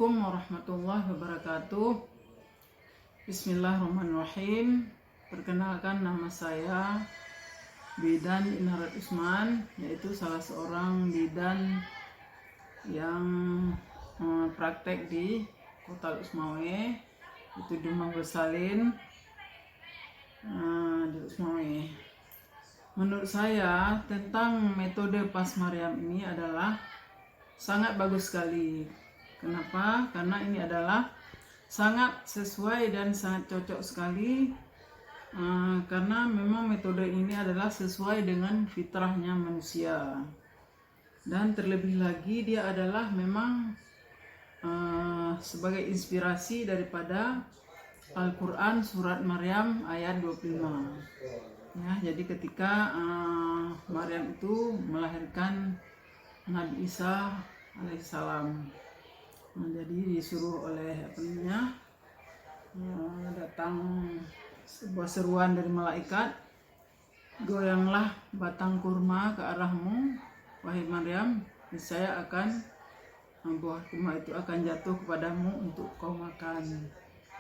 Assalamualaikum warahmatullahi wabarakatuh. Bismillahirrahmanirrahim. Perkenalkan, nama saya Bidan Inarat Usman, yaitu salah seorang bidan yang praktek di Kota Usmawe, itu Dumang Bersalin di Usmawe. Menurut saya tentang metode Pasmaryam ini adalah sangat bagus sekali. Kenapa? Karena ini adalah sangat sesuai dan sangat cocok sekali, karena memang metode ini adalah sesuai dengan fitrahnya manusia. Dan terlebih lagi dia adalah memang sebagai inspirasi daripada Al-Quran surat Maryam ayat 25. Ya, jadi ketika Maryam itu melahirkan Nabi Isa alaihissalam, jadi disuruh oleh datang sebuah seruan dari malaikat, goyanglah batang kurma ke arahmu, wahai Maryam, niscaya akan buah kurma itu akan jatuh kepadamu untuk kau makan,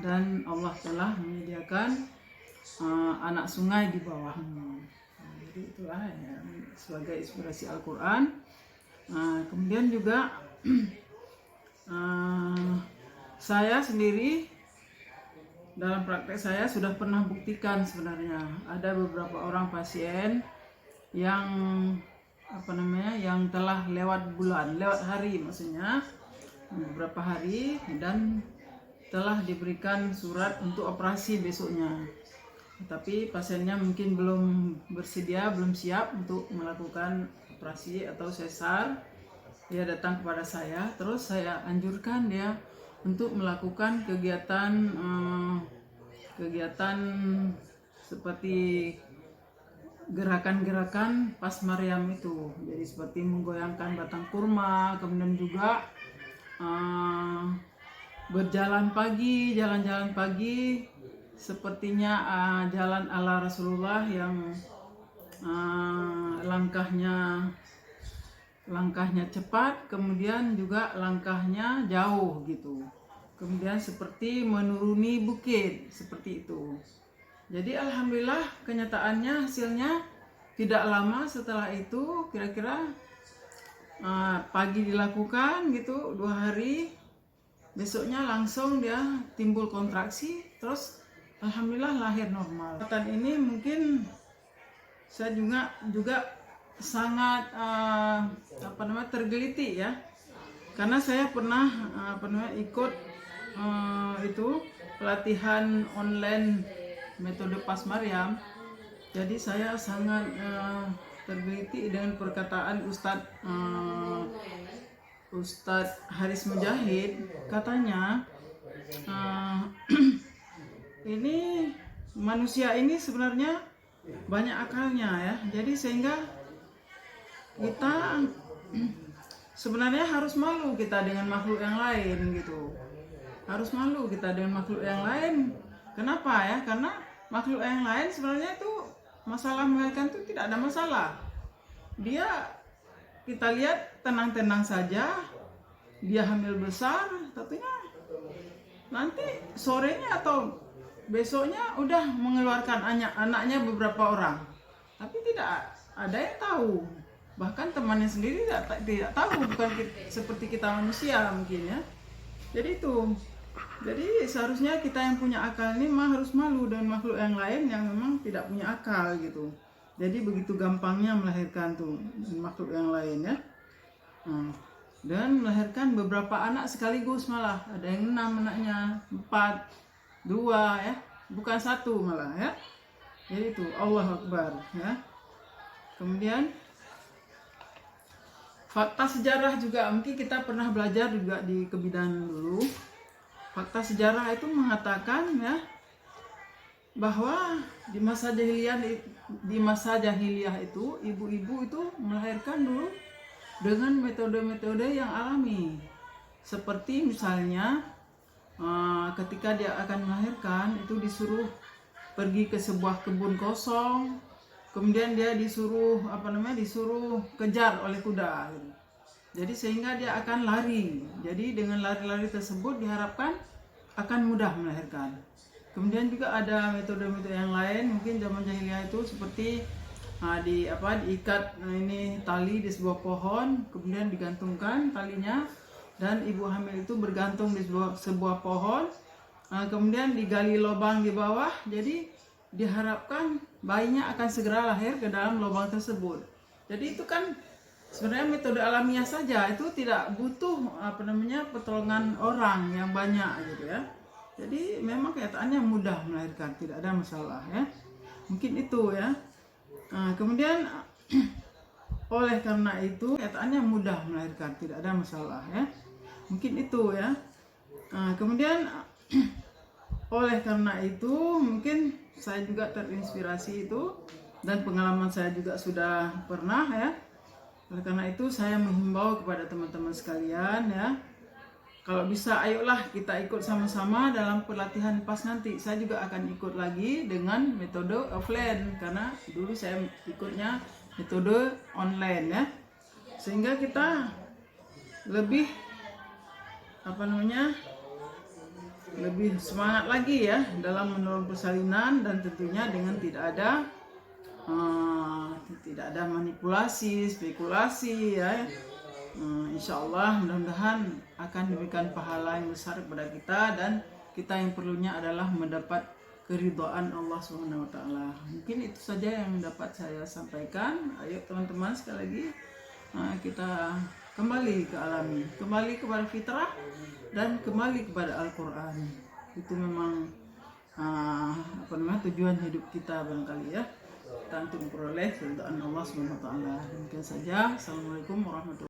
dan Allah telah menyediakan anak sungai di bawahmu. Jadi itulah ya, sebagai inspirasi Al-Quran. Kemudian juga saya sendiri dalam praktek saya sudah pernah buktikan, sebenarnya ada beberapa orang pasien yang yang telah lewat hari, maksudnya beberapa hari, dan telah diberikan surat untuk operasi besoknya, tapi pasiennya mungkin belum siap untuk melakukan operasi atau sesar. Dia datang kepada saya, terus saya anjurkan dia untuk melakukan kegiatan seperti gerakan-gerakan Pasmaryam itu. Jadi seperti menggoyangkan batang kurma, kemudian juga jalan pagi, sepertinya jalan ala Rasulullah yang langkahnya cepat, kemudian juga langkahnya jauh gitu. Kemudian seperti menuruni bukit, seperti itu. Jadi alhamdulillah kenyataannya hasilnya tidak lama setelah itu, kira-kira pagi dilakukan gitu 2 hari, besoknya langsung dia timbul kontraksi, terus alhamdulillah lahir normal. Dan ini mungkin saya juga sangat tergeliti ya, karena saya pernah ikut itu pelatihan online metode Pasmaryam. Jadi saya sangat tergeliti dengan perkataan Ustadz Haris Mujahid. Katanya ini manusia ini sebenarnya banyak akalnya ya, jadi sehingga kita sebenarnya harus malu kita dengan makhluk yang lain gitu. Harus malu kita dengan makhluk yang lain. Kenapa ya? Karena makhluk yang lain sebenarnya itu masalah melahirkan itu tidak ada masalah. Dia kita lihat tenang-tenang saja, dia hamil besar, tentunya nanti sorenya atau besoknya udah mengeluarkan anaknya beberapa orang, tapi tidak ada yang tahu. Bahkan temannya sendiri tidak tahu, bukan seperti kita manusia mungkin ya. Jadi seharusnya kita yang punya akal ini harus malu dengan makhluk yang lain yang memang tidak punya akal gitu. Jadi begitu gampangnya melahirkan tuh makhluk yang lain ya. Dan melahirkan beberapa anak sekaligus, malah ada yang 6 anaknya, 4, 2 ya, bukan 1 malah ya. Jadi itu Allahu Akbar ya. Kemudian fakta sejarah juga mungkin kita pernah belajar juga di kebidanan dulu. Fakta sejarah itu mengatakan ya, bahwa di masa jahiliyah itu ibu-ibu itu melahirkan dulu dengan metode-metode yang alami. Seperti misalnya ketika dia akan melahirkan itu disuruh pergi ke sebuah kebun kosong, kemudian dia disuruh kejar oleh kuda. Jadi sehingga dia akan lari. Jadi dengan lari-lari tersebut diharapkan akan mudah melahirkan. Kemudian juga ada metode-metode yang lain, mungkin zaman jahiliyah itu seperti diikat ini tali di sebuah pohon, kemudian digantungkan talinya, dan ibu hamil itu bergantung di sebuah pohon, kemudian digali lubang di bawah. Jadi diharapkan bayinya akan segera lahir ke dalam lubang tersebut. Jadi itu kan sebenarnya metode alamiah saja, itu tidak butuh pertolongan orang yang banyak gitu ya. Jadi memang kenyataannya mudah melahirkan, tidak ada masalah ya. Mungkin itu ya. Kemudian oleh karena itu kenyataannya mudah melahirkan, tidak ada masalah ya. Mungkin itu ya. Kemudian oleh karena itu mungkin saya juga terinspirasi itu, dan pengalaman saya juga sudah pernah ya. Oleh karena itu saya menghimbau kepada teman-teman sekalian ya, kalau bisa ayolah kita ikut sama-sama dalam pelatihan pas nanti. Saya juga akan ikut lagi dengan metode offline, karena dulu saya ikutnya metode online ya. Sehingga kita lebih lebih semangat lagi ya dalam menolong persalinan, dan tentunya dengan tidak ada manipulasi, spekulasi ya. Insya Allah mudah-mudahan akan diberikan pahala yang besar kepada kita, dan kita yang perlunya adalah mendapat keridhaan Allah SWT. Mungkin itu saja yang dapat saya sampaikan. Ayo teman-teman, sekali lagi kita kembali ke alami, kembali kepada fitrah, dan kembali kepada Al-Quran. Itu memang tujuan hidup kita barangkali ya, kita untuk memperoleh keridhaan Allah SWT. Demikian saja. Assalamualaikum warahmatullahi wabarakatuh.